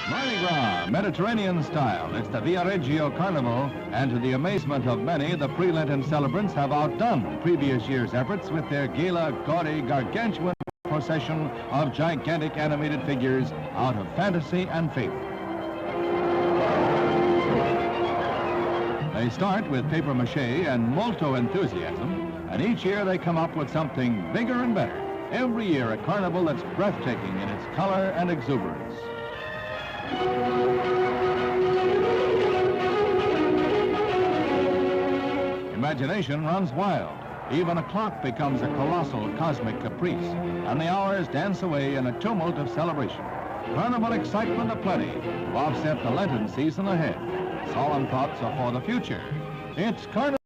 Mardi Gras, Mediterranean style. It's the Viareggio Carnival, and to the amazement of many, the pre-Lenten celebrants have outdone previous year's efforts with their gala, gaudy, gargantuan procession of gigantic animated figures out of fantasy and faith. They start with papier-mâché and molto enthusiasm, and each year they come up with something bigger and better. Every year a carnival that's breathtaking in its color and exuberance. Imagination runs wild. Even a clock becomes a colossal cosmic caprice, and the hours dance away in a tumult of celebration. Carnival excitement aplenty to offset the Lenten season ahead. Solemn thoughts are for the future. It's Carnival.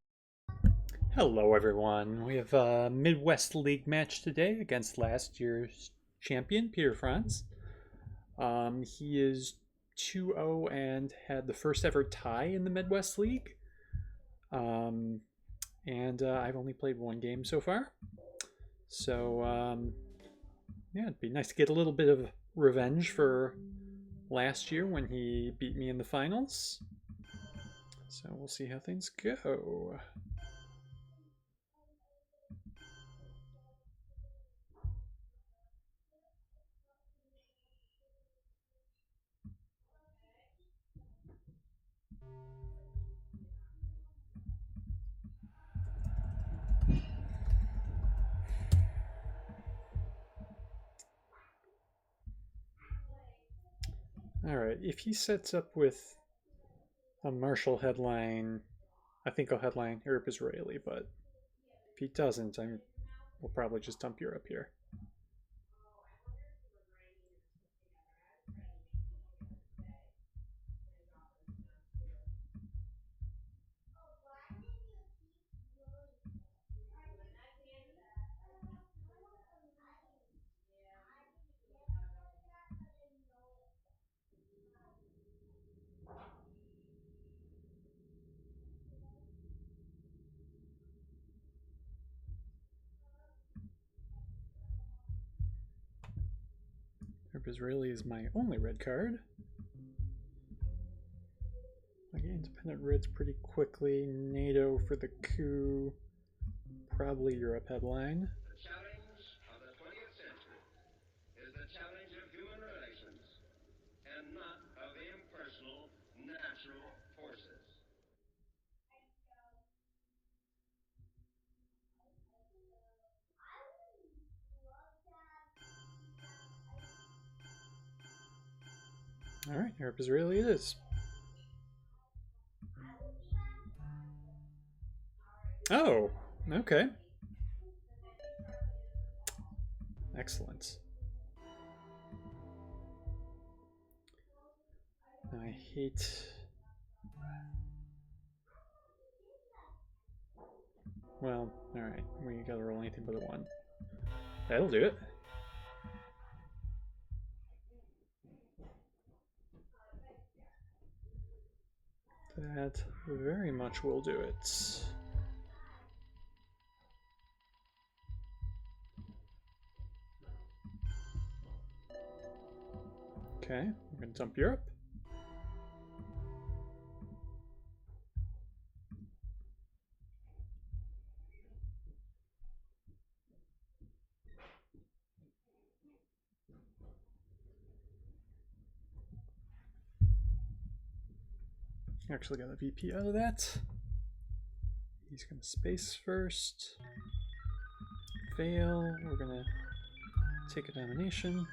Hello everyone, we have a Midwest League match today against last year's champion, Peter Frantz. He is 2-0 and had the first ever tie in the Midwest League. I've only played one game so far. So, yeah, it'd be nice to get a little bit of revenge for last year when he beat me in the finals. So we'll see how things go. Alright, if he sets up with a Marshall headline, I think I'll headline Europe Israeli, but if he doesn't, we'll probably just dump Europe here. Europe Israeli is my only red card. I get independent reds pretty quickly. NATO for the coup. Probably Europe headline. The challenge of the 20th century is the challenge of human relations and not of impersonal natural forces. Alright, Europe Israeli it is. Oh, okay. Excellent. I hate... Well, alright, we gotta roll anything but a 1. That'll do it. That very much will do it. Okay, we're gonna dump Europe. Actually got a VP out of that. He's gonna space first. Fail. We're gonna take a domination.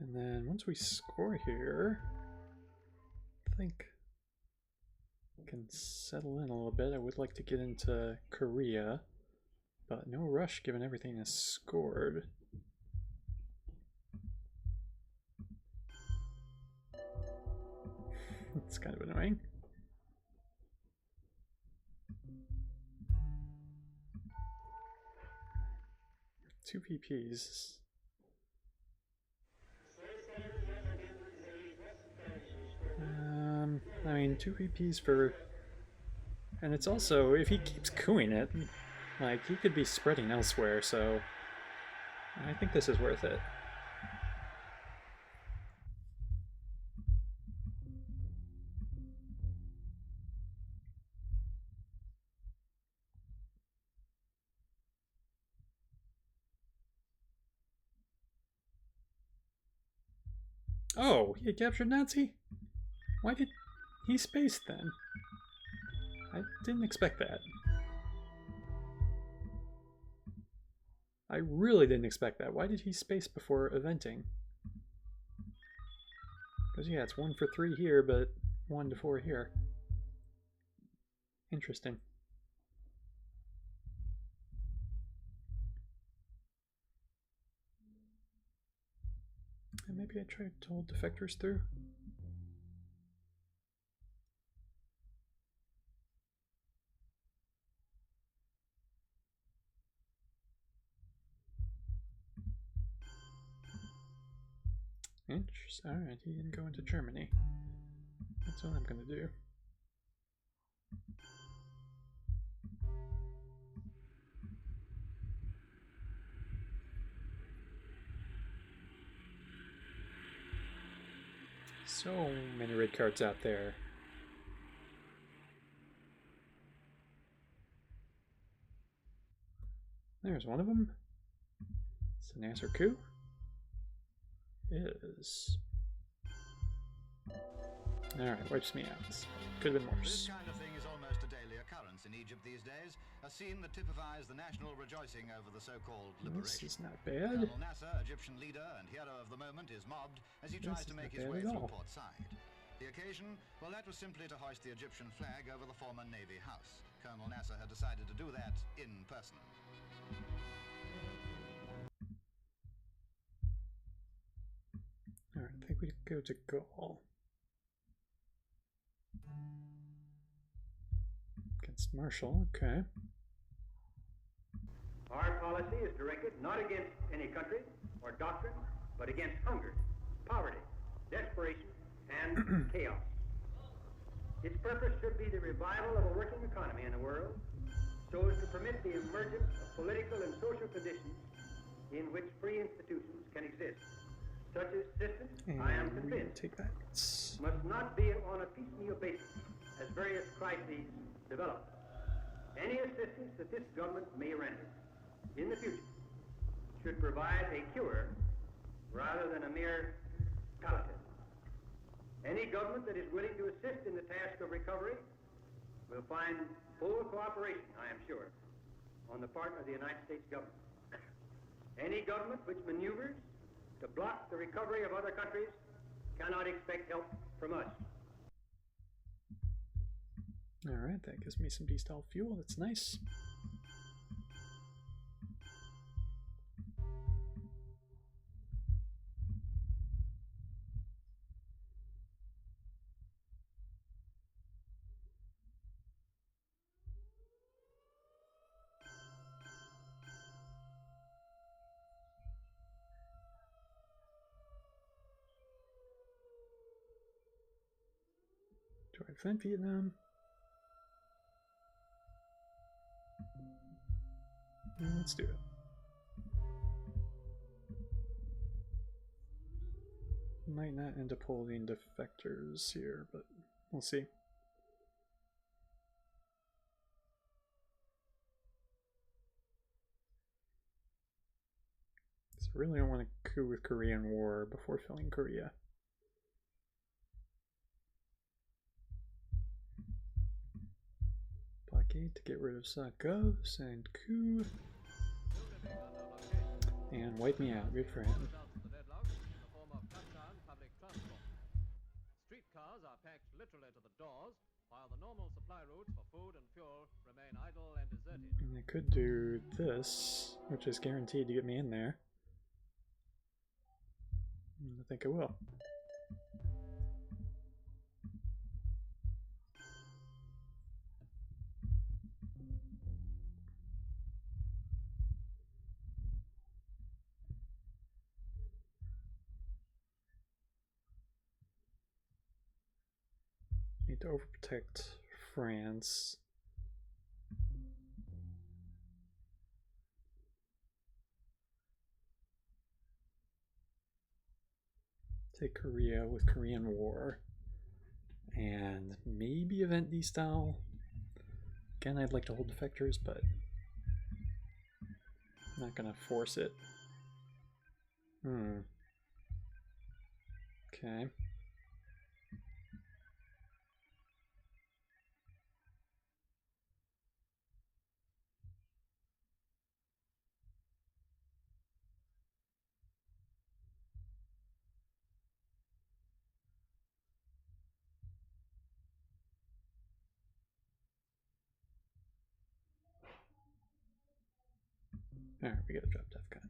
And then once we score here, I think we can settle in a little bit. I would like to get into Korea, but no rush given everything is scored. It's kind of annoying. Two VPs. fine. 2 VPs for... And it's also, if he keeps cooing it, like, he could be spreading elsewhere, so... I think this is worth it. Oh, he captured Nazi? Why did he space then? I didn't expect that. I really didn't expect that. Why did he space before eventing? Because yeah, it's 1 for 3 here, but 1 to 4 here. Interesting. And maybe I tried to hold defectors through. Interesting. Alright, he didn't go into Germany. That's what I'm gonna do. So many red cards out there. There's one of them. It's an answer coup. Is. Alright, wipes me out. Could have been worse. This kind of thing is almost a daily occurrence in Egypt these days. A scene that typifies the national rejoicing over the so-called liberation. This is not bad. Colonel Nasser, Egyptian leader and hero of the moment, is mobbed as he tries to make his way through Port Said. The occasion? Well, that was simply to hoist the Egyptian flag over the former Navy house. Colonel Nasser had decided to do that in person. Alright, I think we go to Gaul. Against Marshall, okay. Our policy is directed not against any country or doctrine, but against hunger, poverty, desperation, and chaos. Its purpose should be the revival of a working economy in the world, so as to permit the emergence of political and social conditions in which free institutions can exist. Such a system, I am convinced, take that. must not be on a piecemeal basis as various crises develop. Any assistance that this government may render in the future should provide a cure rather than a mere palliative. Any government that is willing to assist in the task of recovery will find full cooperation, I am sure, on the part of the United States government. Any government which maneuvers to block the recovery of other countries cannot expect help from us. Alright, that gives me some destalled fuel. That's nice. Do I defend Vietnam? Let's do it. Might not end up holding defectors here, but we'll see. So I really don't want to coup with Korean War before filling Korea. Blockade to get rid of Sakov, send coup, and wipe me out. Good for him. Streetcars are packed literally to the doors, while the normal supply routes for food and fuel remain idle and deserted. And I could do this, which is guaranteed to get me in there. I think I will. need to overprotect France. Take Korea with Korean War. And maybe event D-style. Again, I'd like to hold defectors, but I'm not gonna force it. Okay. Alright, we gotta drop DEFCON.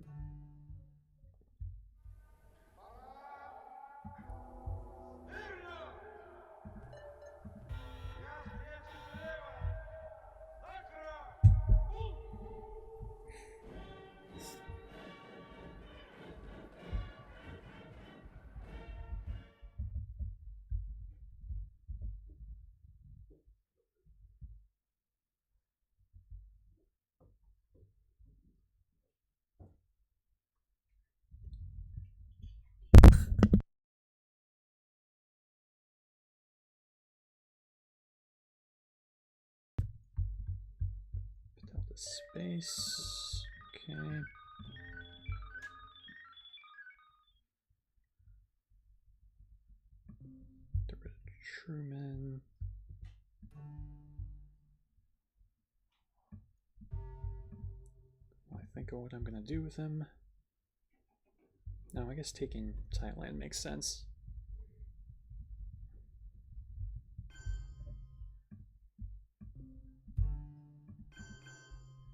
Delta space. Okay. Get rid of Truman. I think of what I'm gonna do with him. No, I guess taking Thailand makes sense.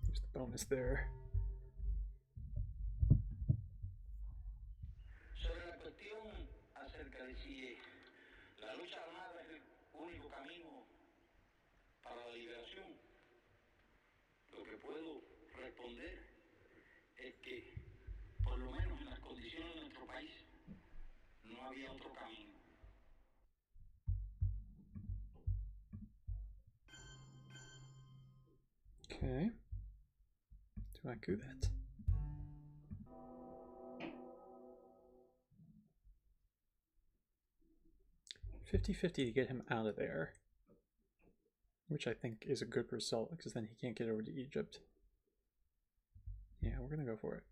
There's the bonus there. Sobre la cuestión acerca de si la lucha armada es el único camino para la liberación, lo que puedo responder es que, por lo menos en las condiciones de nuestro país, no había otro camino. Okay. Do I do that? $50-50 to get him out of there, which I think is a good result because then he can't get over to Egypt. Yeah, we're gonna go for it.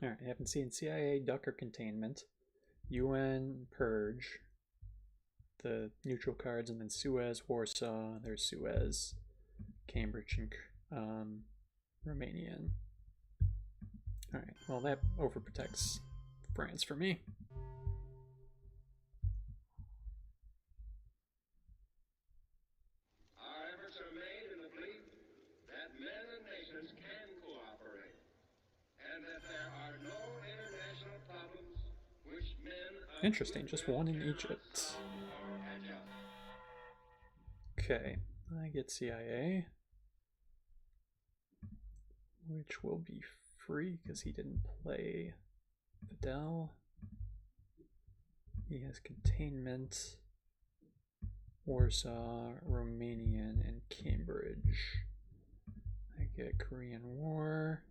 Alright, I haven't seen CIA duck or containment, UN purge, the neutral cards, and then Suez, Warsaw, there's Suez, Cambridge, and Romanian. Alright, well that overprotects France for me. Our efforts are made in the belief that men and nations can cooperate, and that there are no international problems which men of Interesting, just goodwill one in cannot Egypt. solve or adjust. Okay, I get CIA, which will be free because he didn't play Fidel. He has containment, Warsaw, Romanian, and Cambridge. I get Korean War.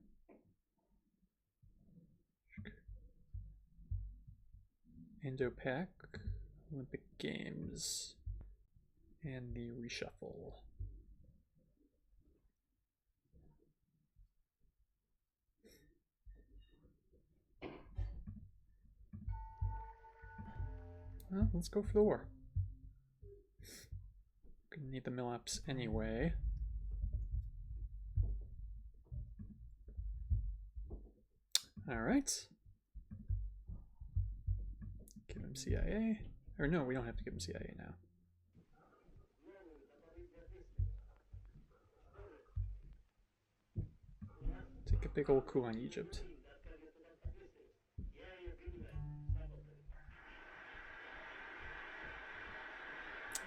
Indo-Pac, Olympic Games, and the reshuffle. Well, let's go for the war. Gonna need the mill-ups anyway. Alright. Give him CIA. Or no, we don't have to give him CIA now. Take a big old coup on Egypt.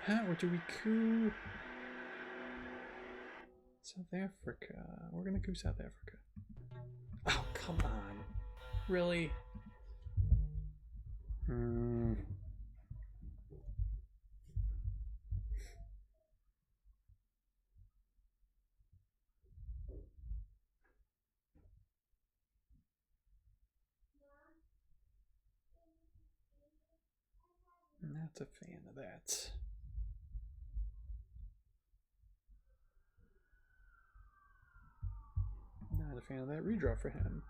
Or do we coup? South Africa. We're gonna go South Africa. Oh, come on. Really? Not a fan of that. Not a fan of that redraw for him.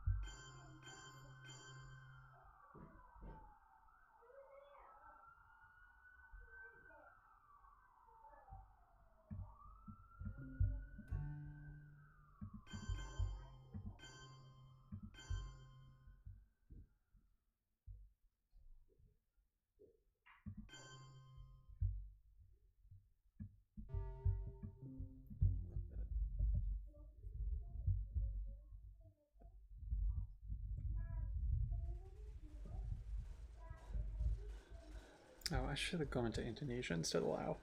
Oh, I should have gone to Indonesia instead of Lao.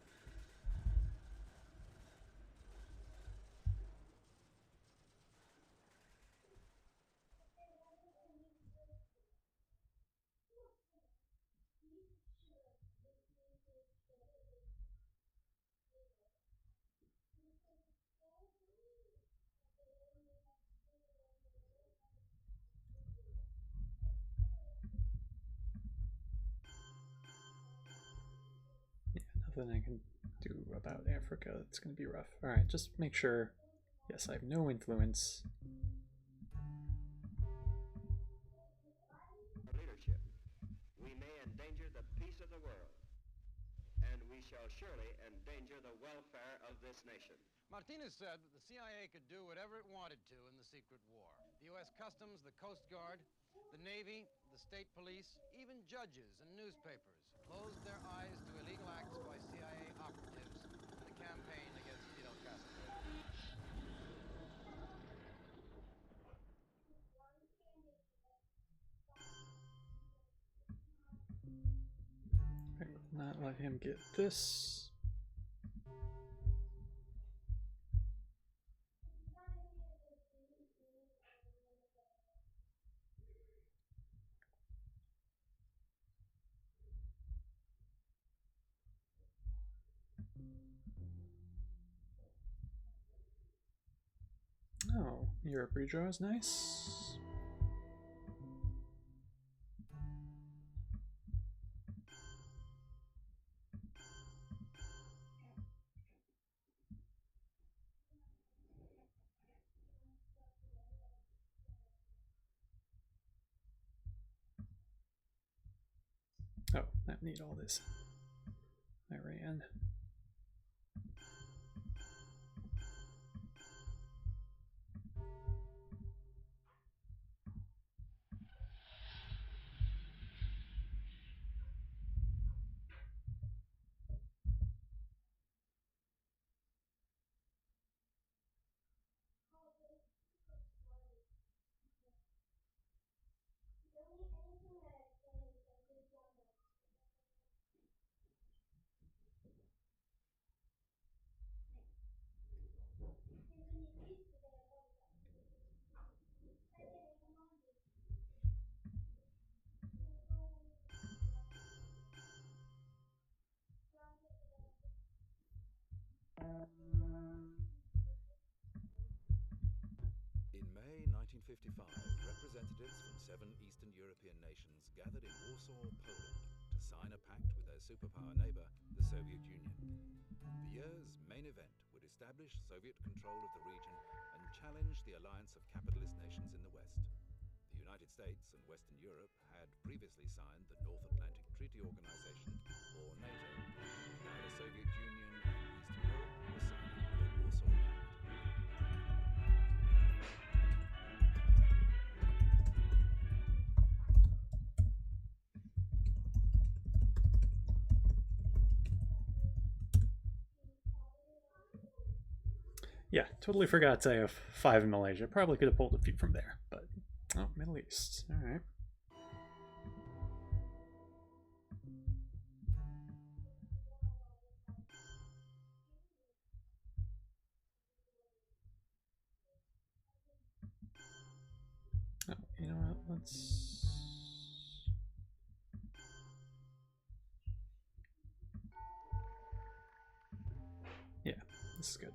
Nothing I can do about Africa. It's going to be rough. Alright, just make sure. Yes, I have no influence. Leadership. We may endanger the peace of the world, and we shall surely endanger the welfare of this nation. Martinez said that the CIA could do whatever it wanted to in the secret war. The U.S. Customs, the Coast Guard, the Navy, the state police, even judges and newspapers closed their eyes to illegal acts by CIA operatives in the campaign against Fidel Castro. I will not let him get this. Oh, Europe redraw is nice. Oh, I need all this. I ran. In May 1955, representatives from 7 Eastern European nations gathered in Warsaw, Poland, to sign a pact with their superpower neighbor, the Soviet Union. The year's main event would establish Soviet control of the region and challenge the alliance of capitalist nations in the West. The United States and Western Europe had previously signed the North Atlantic Treaty Organization, or NATO. Now the Soviet Union and Eastern Europe were signing the Warsaw Pact. Yeah, totally forgot I have 5 in Malaysia. Probably could have pulled a few from there, but oh, Middle East. All right. know what? Let's... Yeah, this is good.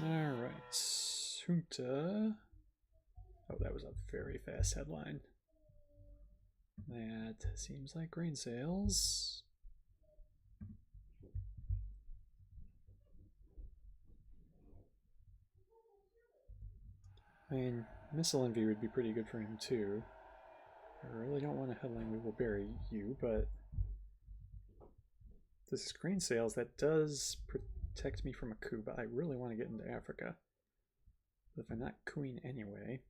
Alright, Junta. Oh, that was a very fast headline. That seems like grain sales. I mean, missile envy would be pretty good for him too. I really don't want a headline, we will bury you, but this is grain sales. That does protect me from a coup, but I really want to get into Africa. But if I'm not cooing anyway...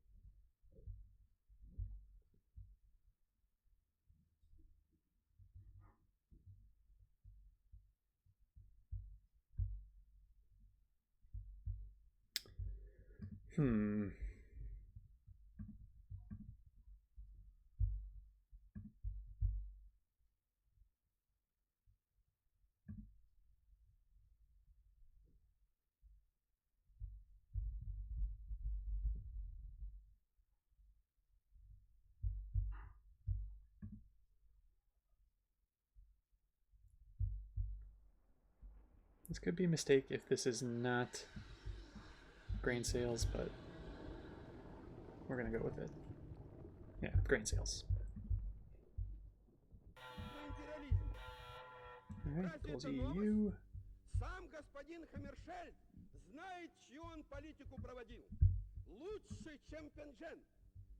This could be a mistake if this is not grain sales, but we're gonna go with it. Yeah, grain sales. Alright, goes EU. Сам господин Хаммершельд знает, чью он политику проводил. Лучше, чем Пенджен,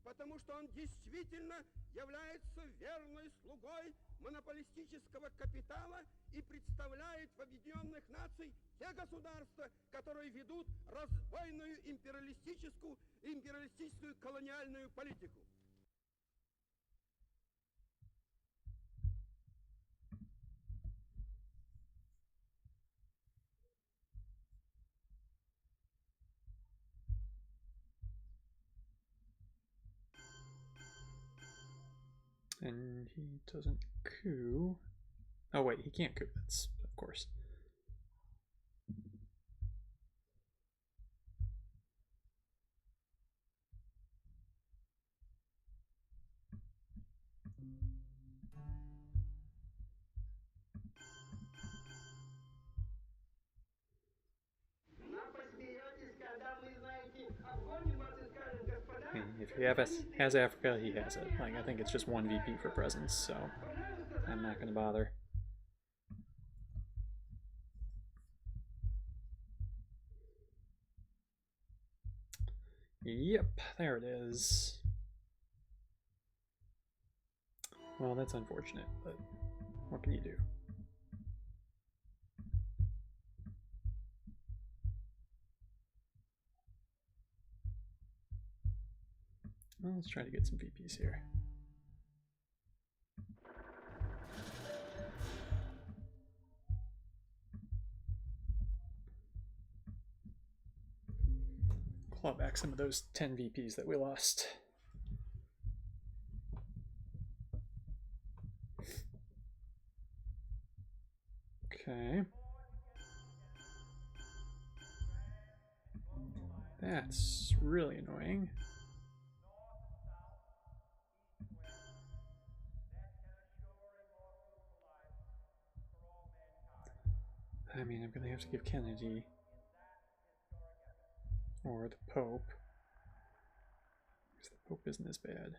потому что он действительно является верной слугой монополистического капитала и представляет в Объединенных Наций те государства, которые ведут разбойную империалистическую колониальную политику. And he doesn't coup. Oh wait, he can't coup, that's of course. I mean, if he has Africa, he has it. Like, I think it's just one VP for presence, so I'm not gonna bother. Yep, there it is. Well, that's unfortunate, but what can you do? Well, let's try to get some VPs here. Claw back some of those 10 VPs that we lost. Okay. That's really annoying. I mean, I'm going to have to give Kennedy or the Pope, because the Pope isn't as bad.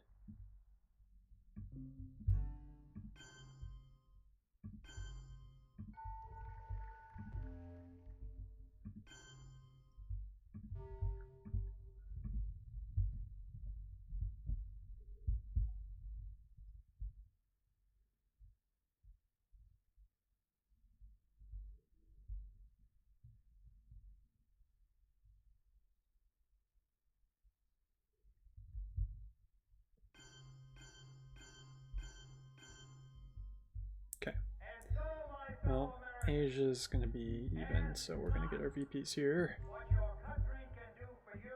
Well, Asia's going to be even, so we're going to get our VPs here. What your country can do for you,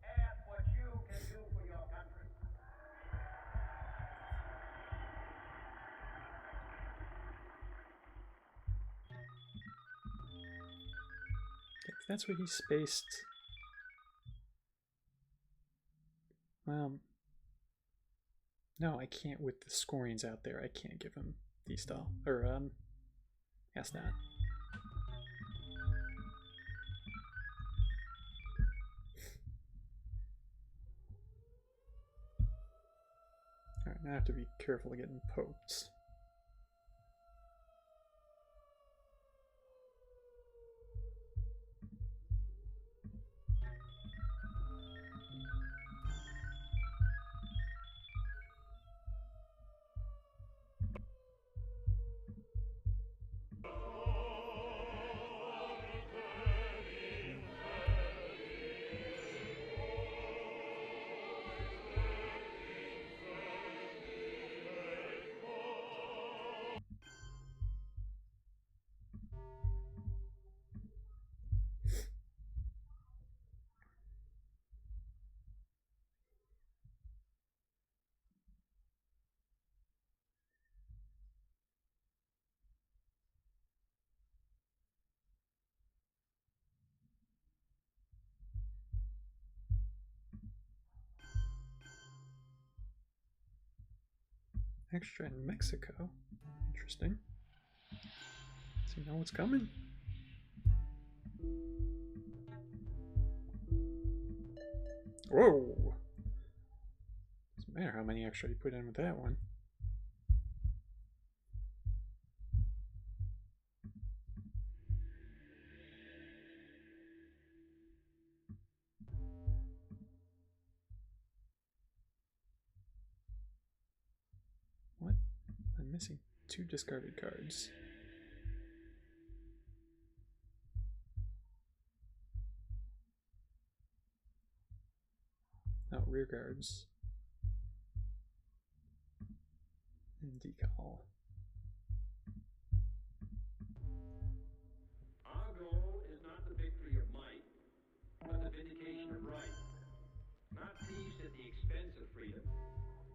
ask what you can do for your country. If that's what he spaced. No, I can't with the scorings out there. I can't give him D-style. Or, guess not. Alright, now I have to be careful of getting poked. Extra in Mexico. Interesting. Does he know what's coming? Whoa! Doesn't matter how many extra you put in with that one. What? I'm missing 2 discarded cards. Oh, rear guards. And decal. Our goal is not the victory of might, but the vindication of right. Not peace at the expense of freedom,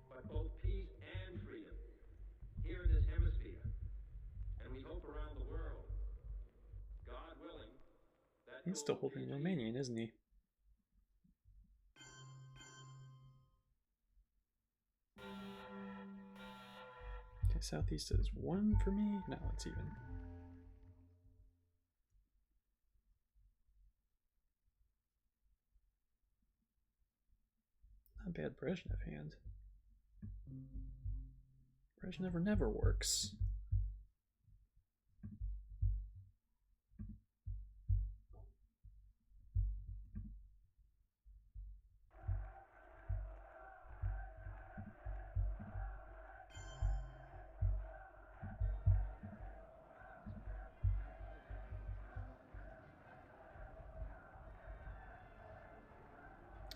but both peace and freedom here in this hemisphere, and we hope around the world. God willing, that He's still holding Romanian, isn't he? Okay, Southeast is 1 for me. No, it's even. Not bad Brezhnev hand. Brezhnev never works.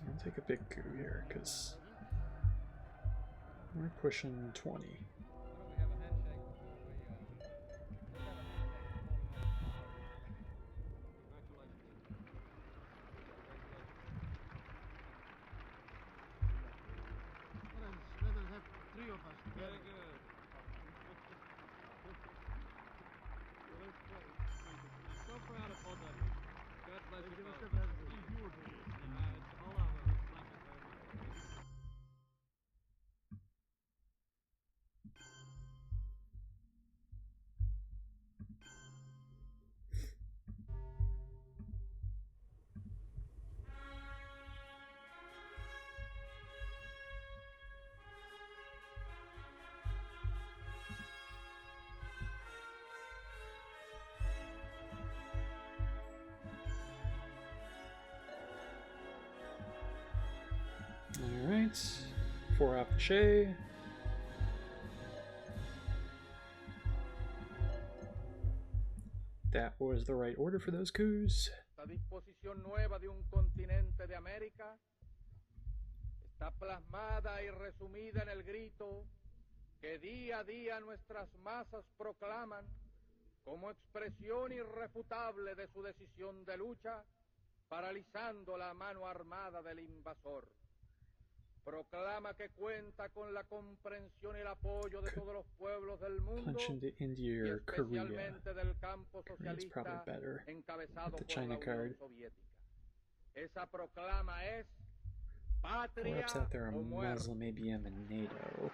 I'll take a big coup here because we're pushing 20. Alright, 4 off Che. That was the right order for those coups. Esta disposición nueva de un continente de América está plasmada y resumida en el grito que día a día nuestras masas proclaman como expresión irrefutable de su decisión de lucha, paralizando la mano armada del invasor. Proclama que cuenta con la comprensión y el apoyo de todos los pueblos del mundo, y especialmente del campo socialista encabezado por la Unión Soviética. Esa proclama es patria o muerte. Muslim ABM and NATO.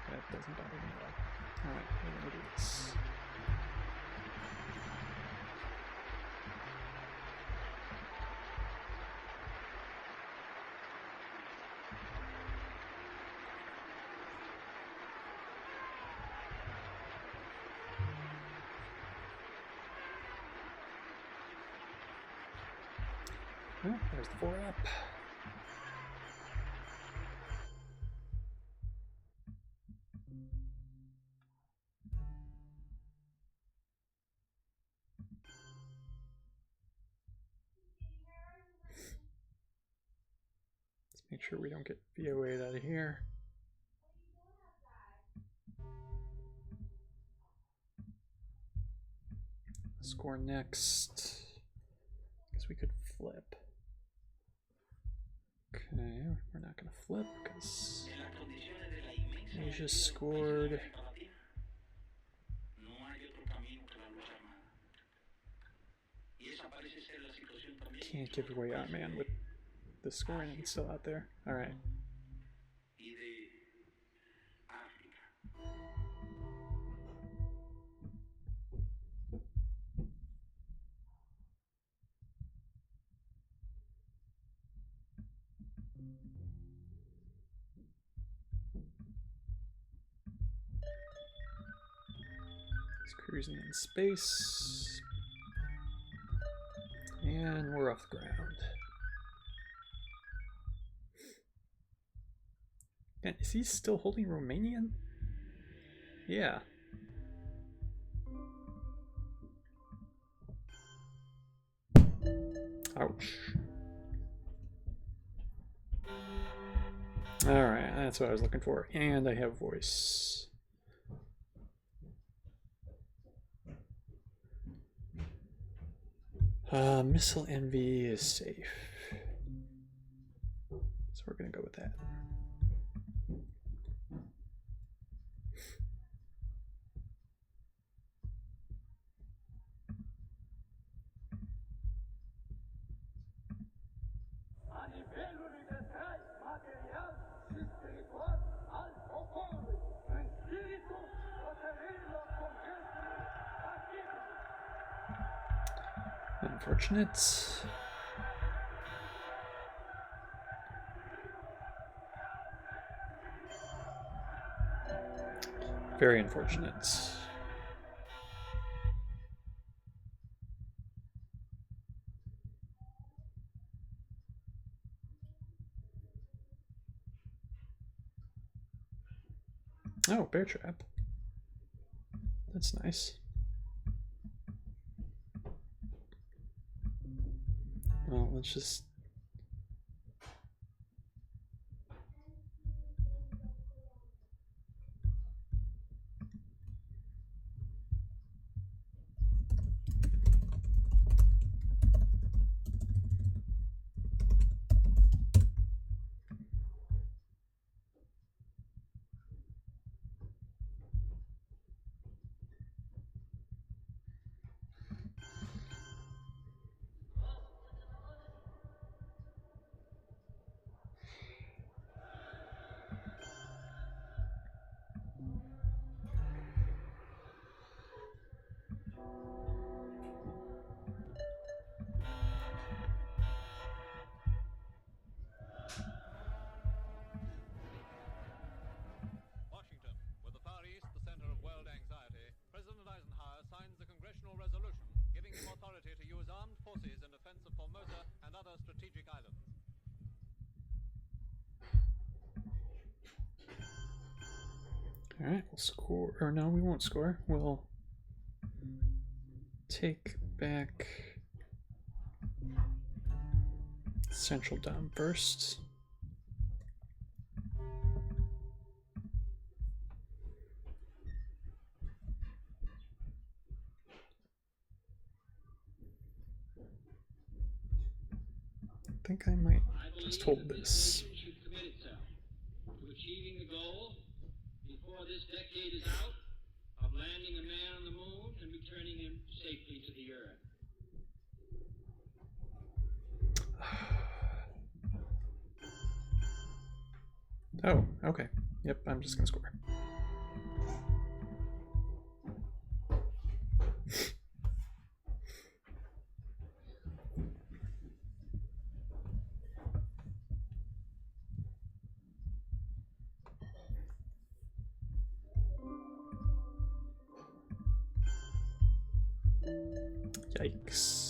That doesn't bother me at all. Alright, we're gonna do this. Oh, there's the 4-up. Let's make sure we don't get VOA'd out of here. Score next. Guess we could flip. Okay, we're not gonna flip because Asia scored. Can't give away our man with the scoring and it's still out there. Alright. He's cruising in space. And we're off the ground. And is he still holding Romanian? Yeah. Ouch. Alright, that's what I was looking for. And I have voice. Missile Envy is safe. So we're going to go with that. Unfortunate. Very unfortunate. Oh, bear trap. That's nice. Well, let's just... Alright, we'll score. Or no, we won't score. We'll take back Central Dom first. think I might just hold this. Should commit itself to achieving the goal before this decade is out of landing a man on the moon and returning him safely to the Earth. Oh, okay. Yep, I'm just gonna score. Yikes.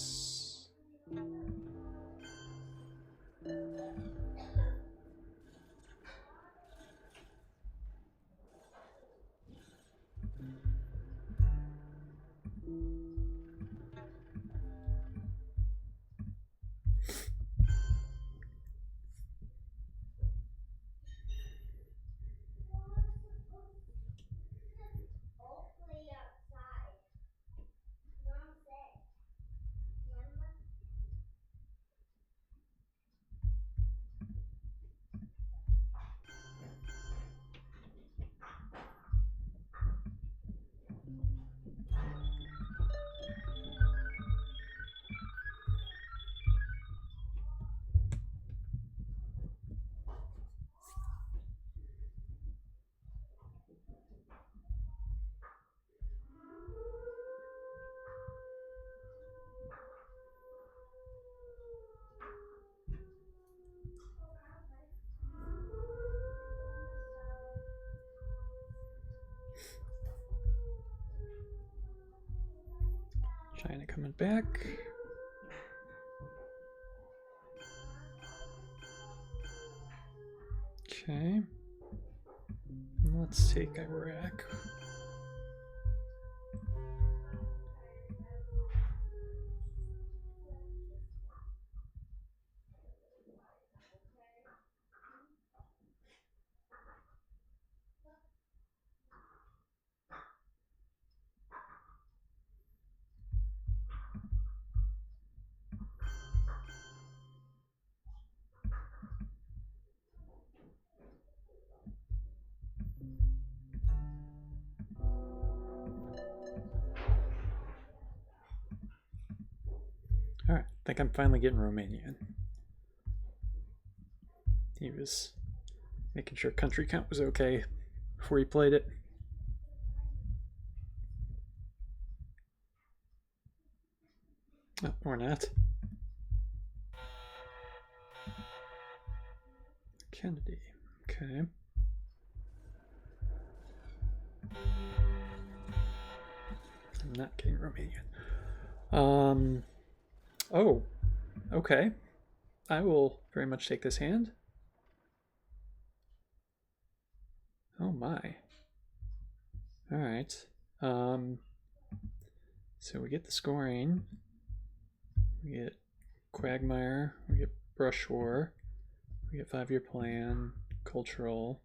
China coming back. Okay. Let's take Iraq. Alright, I think I'm finally getting Romanian. He was making sure country count was okay before he played it. Oh, or not. Kennedy, okay. I'm not getting Romanian. Oh, okay. I will very much take this hand. Oh my. Alright. So we get the scoring. We get Quagmire. We get Brush War. We get 5-year plan. Cultural.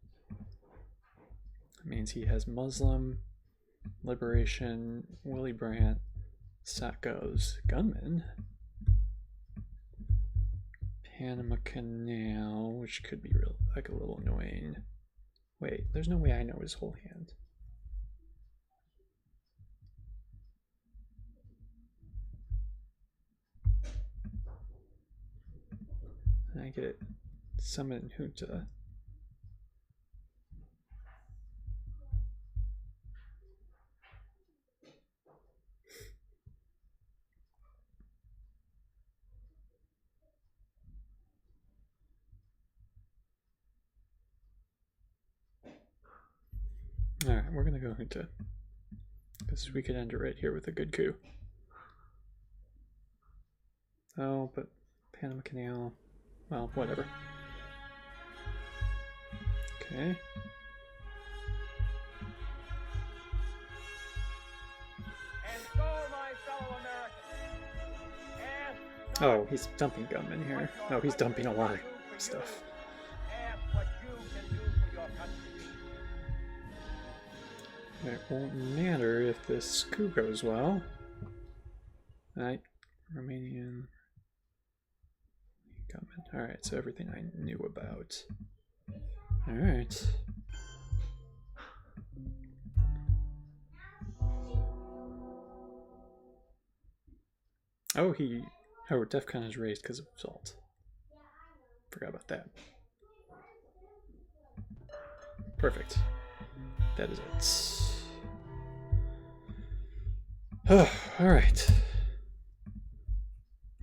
That means he has Muslim, Liberation, Willy Brandt, Sacco's Gunman. Panama Canal, which could be real, like a little annoying. Wait, there's no way I know his whole hand. I get Summon Junta. Alright, we're gonna go Junta. Because we could end it right here with a good coup. Oh, but Panama Canal. Well, whatever. Okay. And so, my fellow Americans, Oh, he's dumping Gunman here. Oh, he's dumping a lot of stuff. ask what you can do for your country. It won't matter if this coup goes well. Alright, Romanian Gunman. Alright, so everything I knew about. Alright. Oh, DEFCON is raised because of salt. Forgot about that. Perfect. That is it. Alright.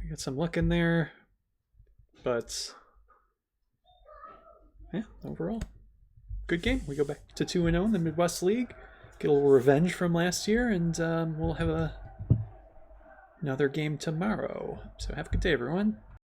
I got some luck in there. But yeah, overall, good game. We go back to 2-0 in the Midwest League. Get a little revenge from last year, and we'll have another game tomorrow. So have a good day, everyone.